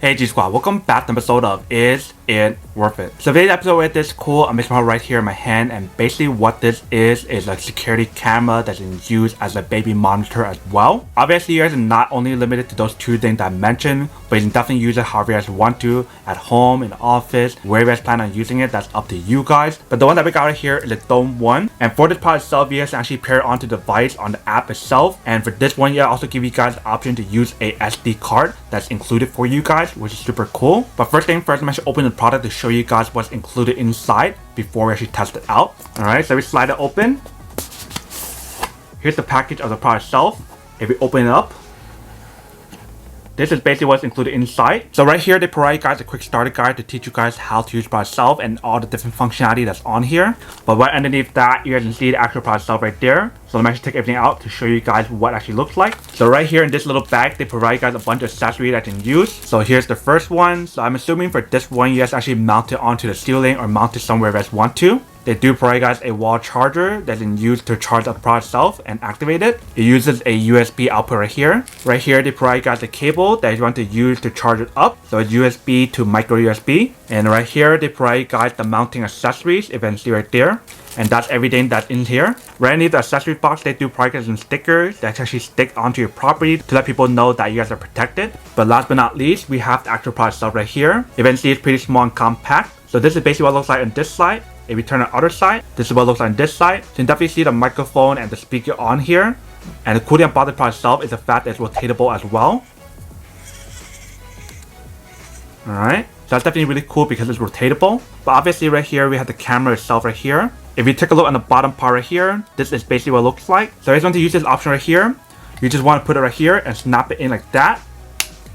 Hey G Squad, welcome back to an episode of Is It Worth It? So today's episode with this cool Unbox right here in my hand, and basically what this is a security camera that's used as a baby monitor as well. Obviously you guys are not only limited to those two things that I mentioned, but you can definitely use it however you guys want to, at home, in the office, wherever you guys plan on using it, that's up to you guys. But the one that we got right here is a Dome 1, and for this product itself, you guys can actually pair it onto the device on the app itself, and for this one, you also give you guys the option to use a SD card that's included for you guys, which is super cool. But first thing first, I'm actually open the product to show you guys what's included inside before we actually test it out. Alright, so we slide it open. Here's the package of the product itself. If we open it up, this is basically what's included inside. So right here, they provide you guys a quick starter guide to teach you guys how to use the product itself and all the different functionality that's on here. But right underneath that, you guys can see the actual product itself right there. So let me actually take everything out to show you guys what it actually looks like. So right here in this little bag, they provide you guys a bunch of accessories that you can use. So here's the first one. So I'm assuming for this one, you guys actually mount it onto the ceiling or mount it somewhere you guys want to. They do provide you guys a wall charger that you can use to charge up the product itself and activate it. It uses a USB output right here. Right here, they provide you guys a cable that you want to use to charge it up. So it's USB to micro USB. And right here, they provide you guys the mounting accessories, if you can see right there. And that's everything that's in here. Right underneath the accessory box, they do provide you some stickers that actually stick onto your property to let people know that you guys are protected. But last but not least, we have the actual product itself right here. If you can see, it's pretty small and compact. So this is basically what it looks like on this side. If we turn on the other side, this is what it looks like on this side. So you can definitely see the microphone and the speaker on here. And the cool thing about the product itself is the fact that it's rotatable as well. Alright, so that's definitely really cool because it's rotatable. But obviously right here, we have the camera itself right here. If you take a look on the bottom part right here, this is basically what it looks like. So if you guys want to use this option right here, you just want to put it right here and snap it in like that.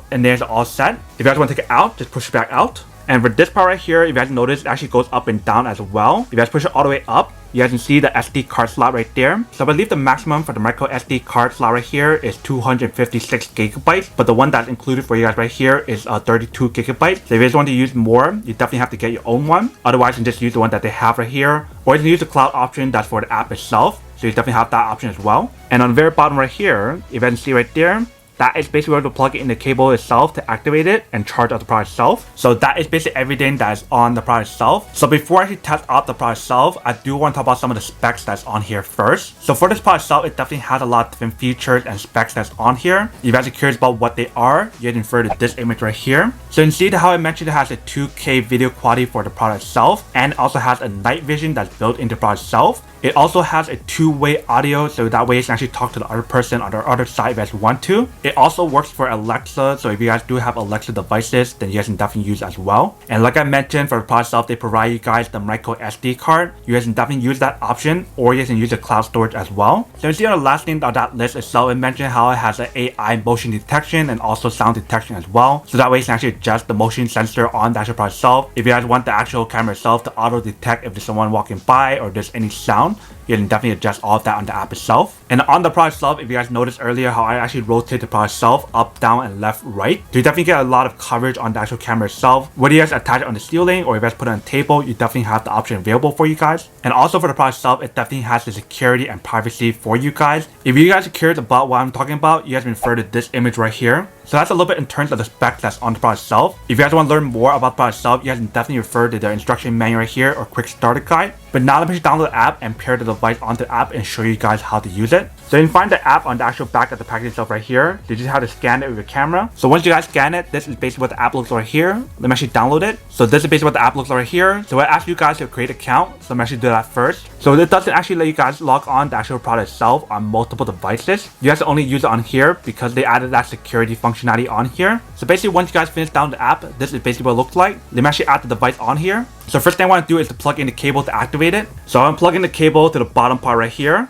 And there's it all set. If you guys want to take it out, just push it back out. And for this part right here, if you guys notice, it actually goes up and down as well. If you guys push it all the way up, you guys can see the SD card slot right there. So I believe the maximum for the micro SD card slot right here is 256 gigabytes. But the one that's included for you guys right here is 32 gigabytes. So if you guys want to use more, you definitely have to get your own one. Otherwise, you can just use the one that they have right here. Or you can use the cloud option that's for the app itself. So you definitely have that option as well. And on the very bottom right here, if you can see right there, that is basically where to plug it in the cable itself to activate it and charge out the product itself. So that is basically everything that is on the product itself. So before I actually test out the product itself, I do want to talk about some of the specs that's on here first. So for this product itself, it definitely has a lot of different features and specs that's on here. If you guys are curious about what they are, you can refer to this image right here. So you can see how I mentioned it has a 2K video quality for the product itself, and also has a night vision that's built into the product itself. It also has a two-way audio, so that way you can actually talk to the other person on the other side if you guys want to. It also works for Alexa, so if you guys do have Alexa devices, then you guys can definitely use it as well. And like I mentioned, for the product itself, they provide you guys the micro SD card. You guys can definitely use that option, or you guys can use the cloud storage as well. So you see on the last thing on that list itself, it mentioned how it has an AI motion detection and also sound detection as well. So that way you can actually adjust the motion sensor on the actual product itself. If you guys want the actual camera itself to auto detect if there's someone walking by or there's any sound, you can definitely adjust all of that on the app itself. And on the product itself, if you guys noticed earlier how I actually rotate the product itself up, down, and left, right, so you definitely get a lot of coverage on the actual camera itself. Whether you guys attach it on the ceiling or if you guys put it on a table, you definitely have the option available for you guys. And also for the product itself, it definitely has the security and privacy for you guys. If you guys are curious about what I'm talking about, you guys can refer to this image right here. So that's a little bit in terms of the specs that's on the product itself. If you guys want to learn more about the product itself, you guys can definitely refer to the instruction manual right here or quick starter guide. But now let me download the app and pair the device onto the app and show you guys how to use it. So you can find the app on the actual back of the package itself right here. You just have to scan it with your camera. So once you guys scan it, this is basically what the app looks like right here. Let me actually download it. So this is basically what the app looks like right here. So I ask you guys to create an account. So let me actually do that first. So it doesn't actually let you guys log on the actual product itself on multiple devices. You guys only use it on here because they added that security functionality on here. So basically once you guys finish down the app, this is basically what it looks like. Let me actually add the device on here. So first thing I want to do is to plug in the cable to activate it. So I'm plugging the cable to the bottom part right here.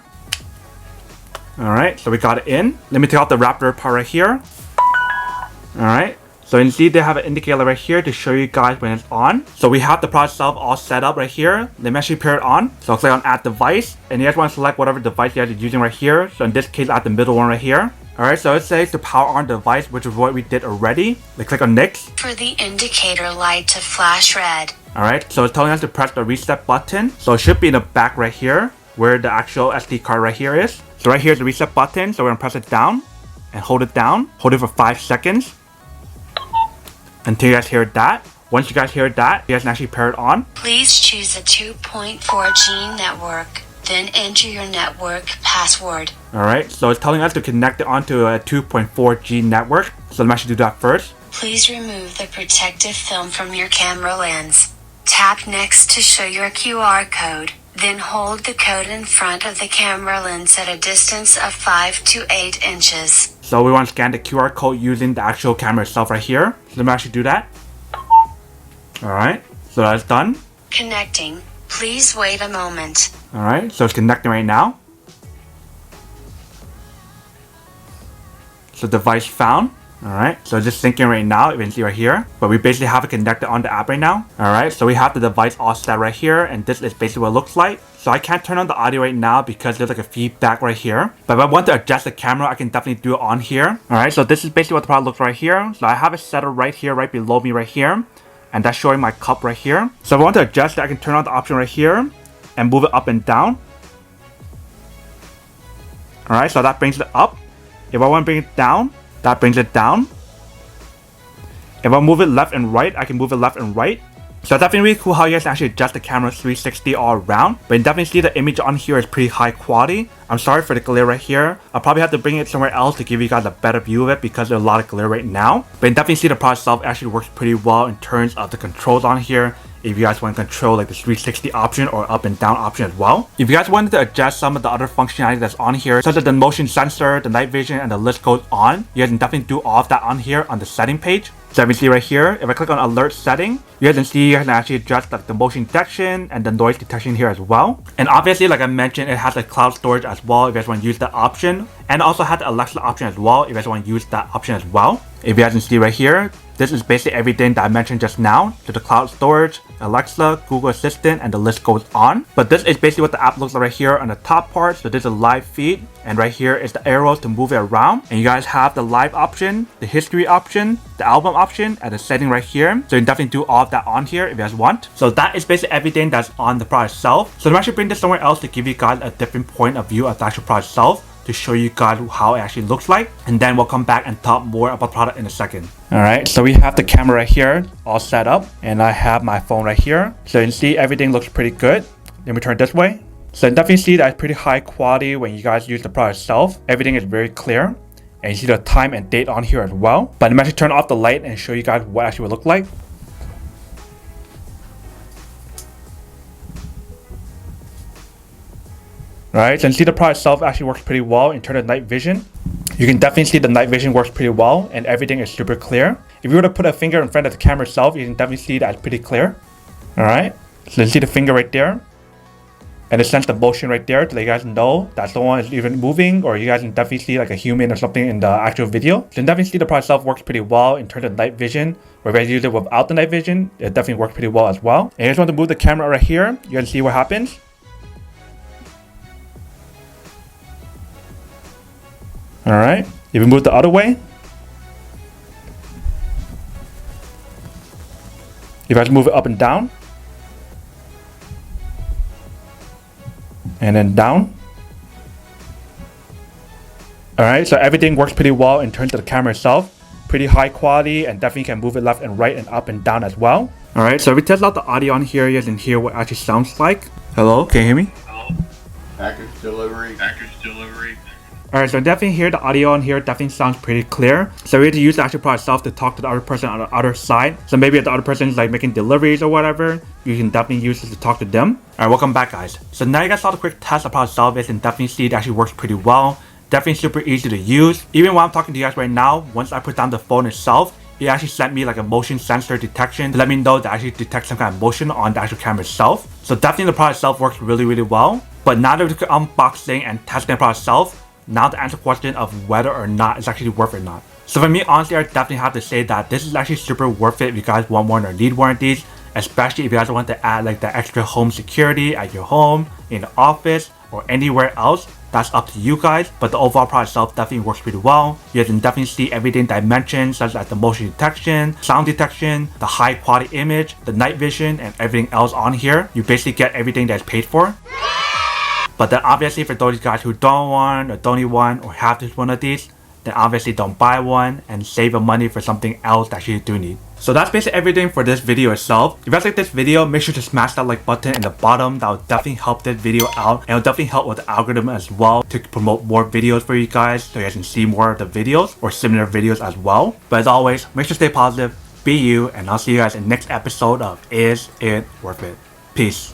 Alright, so we got it in. Let me take out the Raptor part right here. Alright, so you can see they have an indicator right here to show you guys when it's on. So we have the product itself all set up right here. Let me actually pair it on. So I'll click on add device, and you guys want to select whatever device you guys are using right here. So in this case, I have the middle one right here. Alright, so it says to power on the device, which is what we did already. Let's click on next. For the indicator light to flash red. Alright, so it's telling us to press the reset button. So it should be in the back right here, where the actual SD card right here is. So right here is the reset button, so we're gonna press it down and hold it down. Hold it for 5 seconds. until you guys hear that. Once you guys hear that, you guys can actually pair it on. Please choose a 2.4G network, then enter your network password. Alright, so it's telling us to connect it onto a 2.4G network. So let me actually do that first. Please remove the protective film from your camera lens. Tap next to show your QR code. Then hold the code in front of the camera lens at a distance of 5 to 8 inches. So we want to scan the QR code using the actual camera itself right here. So let me actually do that. Alright, so that's done. Connecting. Please wait a moment. Alright, so it's connecting right now. So device found. Alright, so just syncing right now, you can see right here. But we basically have it connected on the app right now. Alright, so we have the device all set right here, and this is basically what it looks like. So I can't turn on the audio right now because there's like a feedback right here. But if I want to adjust the camera, I can definitely do it on here. Alright, so this is basically what the product looks right here. So I have it set up right here, right below me right here. And that's showing my cup right here. So if I want to adjust it, I can turn on the option right here and move it up and down. Alright, so that brings it up. If I want to bring it down, that brings it down. If I move it left and right, I can move it left and right. So it's definitely really cool how you guys can actually adjust the camera 360 all around. But you definitely see the image on here is pretty high quality. I'm sorry for the glare right here. I'll probably have to bring it somewhere else to give you guys a better view of it because there's a lot of glare right now. But you definitely see the product itself actually works pretty well in terms of the controls on here. If you guys want to control like the 360 option or up and down option as well. If you guys wanted to adjust some of the other functionality that's on here, such as the motion sensor, the night vision, and the list goes on, you guys can definitely do all of that on here on the setting page. So you can see right here, if I click on alert setting, you guys can see you can actually adjust like the motion detection and the noise detection here as well. And obviously, like I mentioned, it has a cloud storage as well if you guys want to use that option. And also has the Alexa option as well if you guys want to use that option as well. If you guys can see right here, this is basically everything that I mentioned just now. So the cloud storage, Alexa, Google Assistant, and the list goes on. But this is basically what the app looks like right here on the top part. So this is a live feed. And right here is the arrows to move it around. And you guys have the live option, the history option, the album option, and the setting right here. So you can definitely do all of that on here if you guys want. So that is basically everything that's on the product itself. So I'm actually bring this somewhere else to give you guys a different point of view of the actual product itself, to show you guys how it actually looks like, and then we'll come back and talk more about the product in a second. Alright, so we have the camera right here all set up, and I have my phone right here. So you can see everything looks pretty good. Let me turn it this way. So you definitely see that it's pretty high quality when you guys use the product itself. Everything is very clear, and you see the time and date on here as well. But I'm actually turn off the light and show you guys what it actually would look like. Right, so you can see the product itself actually works pretty well in terms of night vision. You can definitely see the night vision works pretty well and everything is super clear. If you were to put a finger in front of the camera itself, you can definitely see that it's pretty clear. Alright, so you can see the finger right there. And it sends the motion right there to let you guys know that someone is even moving, or you guys can definitely see like a human or something in the actual video. So you can definitely see the product itself works pretty well in terms of night vision. Or if you guys use it without the night vision, it definitely works pretty well as well. And you guys want to move the camera right here, you guys see what happens. Alright, if we move the other way, if I just move it up and down, and then down. Alright, so everything works pretty well in terms of the camera itself. Pretty high quality, and definitely can move it left and right and up and down as well. Alright, so if we test out the audio on here, you guys can hear what it actually sounds like. Hello, can you hear me? Hello. Package delivery. Package delivery. Alright, so definitely hear the audio on here definitely sounds pretty clear. So we have to use the actual product itself to talk to the other person on the other side. So maybe if the other person is like making deliveries or whatever, you can definitely use this to talk to them. Alright, welcome back guys. So now you guys saw the quick test of the product itself, and definitely see it actually works pretty well. Definitely super easy to use. Even while I'm talking to you guys right now, once I put down the phone itself, it actually sent me like a motion sensor detection to let me know that I actually detect some kind of motion on the actual camera itself. So definitely the product itself works really well. But now that we're unboxing and testing the product itself, now to answer the question of whether or not it's actually worth it or not. So for me, honestly, I definitely have to say that this is actually super worth it if you guys want one or need one of these, especially if you guys want to add like the extra home security at your home, in the office, or anywhere else. That's up to you guys, but the overall product itself definitely works pretty well. You guys can definitely see everything that I mentioned, such as the motion detection, sound detection, the high quality image, the night vision, and everything else on here. You basically get everything that's paid for. But then obviously for those guys who don't want or don't need one or have just one of these, then obviously don't buy one and save your money for something else that you do need. So that's basically everything for this video itself. If you guys like this video, make sure to smash that like button in the bottom. That will definitely help this video out, and it will definitely help with the algorithm as well to promote more videos for you guys so you guys can see more of the videos or similar videos as well. But as always, make sure to stay positive, be you, and I'll see you guys in the next episode of Is It Worth It? Peace.